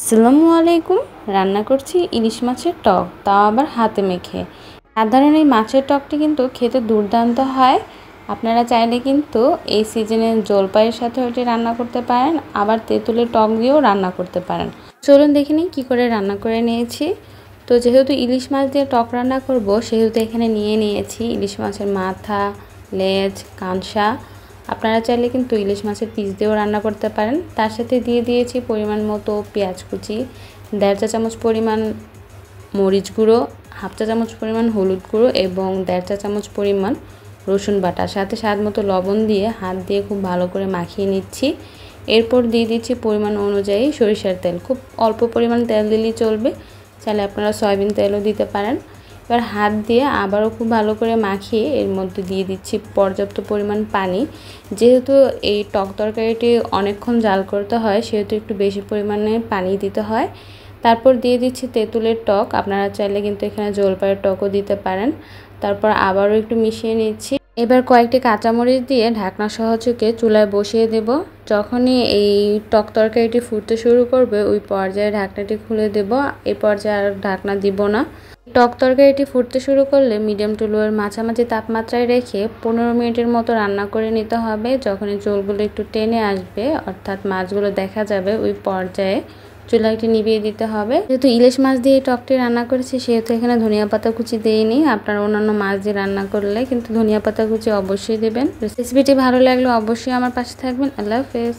আসসালামু আলাইকুম। রান্না করছি ইলিশ মাছের টক, তাও আবার হাতে মেখে। সাধারণ এই মাছের টকটি কিন্তু খেতে দুর্দান্ত হয়। আপনারা চাইলে কিন্তু এই সিজনে জলপাইয়ের সাথে ওটি রান্না করতে পারেন, আবার তেঁতুলের টক দিয়েও রান্না করতে পারেন। চলুন দেখে নিই কী করে রান্না করে নিয়েছি। তো যেহেতু ইলিশ মাছ দিয়ে টক রান্না করব, সেহেতু এখানে নিয়েছি ইলিশ মাছের মাথা, লেজ, কানসা। আপনারা চাইলে কিন্তু ইলিশ মাছের পিস দিয়েও রান্না করতে পারেন। তার সাথে দিয়ে দিয়েছি পরিমাণ মতো পেঁয়াজ কুচি, 1.5 চা চামচ পরিমাণ মরিচ গুঁড়ো, 1/2 চা চামচ পরিমাণ হলুদ গুঁড়ো এবং 1.5 চা চামচ পরিমাণ রসুন বাটা, সাথে স্বাদ মতো লবণ দিয়ে হাত দিয়ে খুব ভালো করে মাখিয়ে নিচ্ছি। এরপর দিয়ে দিচ্ছি পরিমাণ অনুযায়ী সরিষার তেল। খুব অল্প পরিমাণ তেল দিলেই চলবে, চাইলে আপনারা সয়াবিন তেলও দিতে পারেন। এবার হাত দিয়ে আবারও খুব ভালো করে মাখিয়ে এর মধ্যে দিয়ে দিচ্ছি পর্যাপ্ত পরিমাণ পানি। যেহেতু এই টক তরকারিটি অনেকক্ষণ জাল করতে হয়, সেহেতু একটু বেশি পরিমাণে পানি দিতে হয়। তারপর দিয়ে দিচ্ছি তেঁতুলের টক। আপনারা চাইলে কিন্তু এখানে জলপাইয়ের টকও দিতে পারেন। তারপর আবারও একটু মিশিয়ে নিচ্ছি। এবার কয়েকটি কাঁচামরিচ দিয়ে ঢাকনা সহযোগে চুলায় বসিয়ে দেব। যখনই এই টক তরকারিটি ফুটতে শুরু করবে, ওই পর্যায়ে ঢাকনাটি খুলে দেব। এই পর্যায়ে আর ঢাকনা দিব না। টক তরকারিটি ফুটতে শুরু করলে মিডিয়াম টু লোয়ের মাঝামাঝি তাপমাত্রায় রেখে 15 মিনিটের মতো রান্না করে নিতে হবে। যখনই ঝোলগুলো একটু টেনে আসবে, অর্থাৎ মাছগুলো দেখা যাবে, ওই পর্যায়ে চুলাটি নিভিয়ে দিতে হবে। যেহেতু ইলিশ মাছ দিয়ে টকটি রান্না করেছি, সেহেতু এখানে ধনিয়া পাতা কুচি দেইনি। আপনারা অন্যান্য মাছ দিয়ে রান্না করলে কিন্তু ধনিয়া পাতা কুচি অবশ্যই দেবেন। রেসিপিটি ভালো লাগলে অবশ্যই আমার পাশে থাকবেন। আল্লাহ হাফেজ।